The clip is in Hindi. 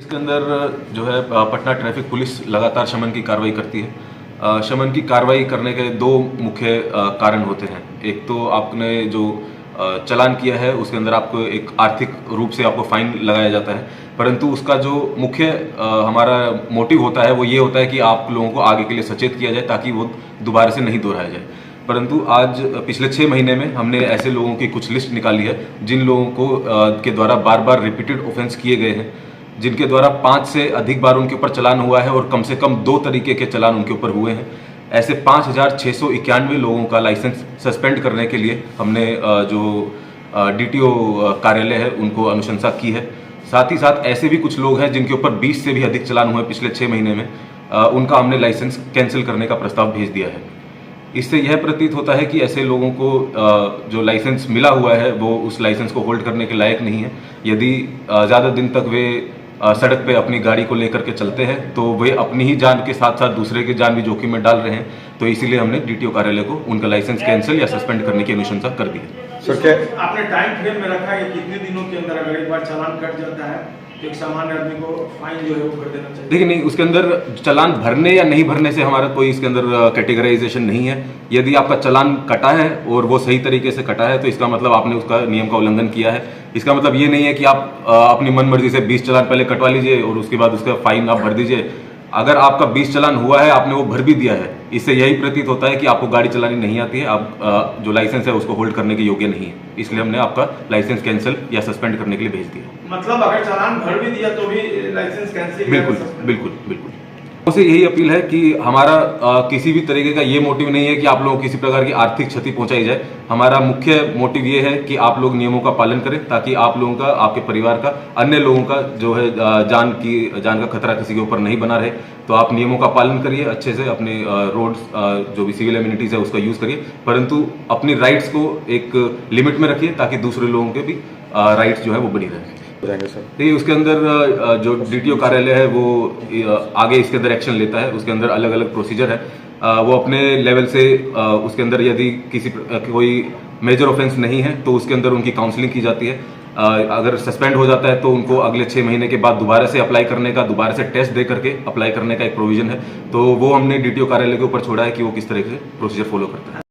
इसके अंदर जो है पटना ट्रैफिक पुलिस लगातार शमन की कार्रवाई करती है। शमन की कार्रवाई करने के दो मुख्य कारण होते हैं। एक तो आपने जो चालान किया है उसके अंदर आपको एक आर्थिक रूप से आपको फाइन लगाया जाता है, परंतु उसका जो मुख्य हमारा मोटिव होता है वो ये होता है कि आप लोगों को आगे के लिए सचेत किया जाए ताकि वो दोबारा से नहीं दोहराया जाए। परंतु आज पिछले 6 महीने में हमने ऐसे लोगों की कुछ लिस्ट निकाली है जिन लोगों को के द्वारा बार बार रिपीटेड ऑफेंस किए गए हैं, जिनके द्वारा 5 से अधिक बार उनके ऊपर चालान हुआ है और कम से कम 2 तरीके के चालान उनके ऊपर हुए हैं। ऐसे 5,691 लोगों का लाइसेंस सस्पेंड करने के लिए हमने जो DTO कार्यालय है उनको अनुशंसा की है। साथ ही साथ ऐसे भी कुछ लोग हैं जिनके ऊपर 20 से भी अधिक चालान हुए पिछले 6 महीने में, उनका हमने लाइसेंस कैंसिल करने का प्रस्ताव भेज दिया है। इससे यह प्रतीत होता है कि ऐसे लोगों को जो लाइसेंस मिला हुआ है वो उस लाइसेंस को होल्ड करने के लायक नहीं है। यदि ज़्यादा दिन तक वे सड़क पे अपनी गाड़ी को लेकर के चलते हैं तो वे अपनी ही जान के साथ साथ दूसरे की जान भी जोखिम में डाल रहे हैं। तो इसीलिए हमने DTO कार्यालय को उनका लाइसेंस कैंसिल या सस्पेंड करने की अनुशंसा कर दी है। सर, क्या आपने टाइम फ्रेम में रखा है कितने दिनों के अंदर अगर एक बार चालान कट जाता है तो एक सामान्य आदमी को फाइन जो है वो भर देना चाहिए? देखिए, नहीं, उसके अंदर चालान भरने या नहीं भरने से हमारा कोई इसके अंदर कैटेगराइजेशन नहीं है। यदि आपका चालान कटा है और वो सही तरीके से कटा है तो इसका मतलब आपने उसका नियम का उल्लंघन किया है। इसका मतलब ये नहीं है कि आप अपनी मन मर्जी से 20 चालान पहले कटवा लीजिए और उसके बाद उसका फाइन आप भर दीजिए। अगर आपका 20 चालान हुआ है, आपने वो भर भी दिया है, इससे यही प्रतीत होता है कि आपको गाड़ी चलानी नहीं आती है, आप जो लाइसेंस है उसको होल्ड करने के योग्य नहीं है। इसलिए हमने आपका लाइसेंस कैंसिल या सस्पेंड करने के लिए भेज दिया। मतलब अगर चालान भर भी दिया तो भी लाइसेंस कैंसिल? बिल्कुल बिल्कुल बिल्कुल। उसे यही अपील है कि हमारा किसी भी तरीके का ये मोटिव नहीं है कि आप लोगों को किसी प्रकार की आर्थिक क्षति पहुंचाई जाए। हमारा मुख्य मोटिव ये है कि आप लोग नियमों का पालन करें ताकि आप लोगों का, आपके परिवार का, अन्य लोगों का जो है जान का खतरा किसी के ऊपर नहीं बना रहे। तो आप नियमों का पालन करिए, अच्छे से अपने रोड्स जो भी सिविल एमिनिटीज है उसका यूज करिए, परंतु अपनी राइट्स को एक लिमिट में रखिए ताकि दूसरे लोगों के भी राइट्स जो है वो बनी रहे। देखिए, उसके अंदर जो DTO कार्यालय है वो आगे इसके अंदर एक्शन लेता है। उसके अंदर अलग अलग प्रोसीजर है। वो अपने लेवल से उसके अंदर यदि कोई मेजर ऑफेंस नहीं है तो उसके अंदर उनकी काउंसलिंग की जाती है। अगर सस्पेंड हो जाता है तो उनको अगले 6 महीने के बाद दोबारा से अप्लाई करने का, दोबारा से टेस्ट दे करके अप्लाई करने का एक प्रोविजन है। तो वो हमने DTO कार्यालय के ऊपर छोड़ा है कि वो किस तरह से प्रोसीजर फॉलो करता है।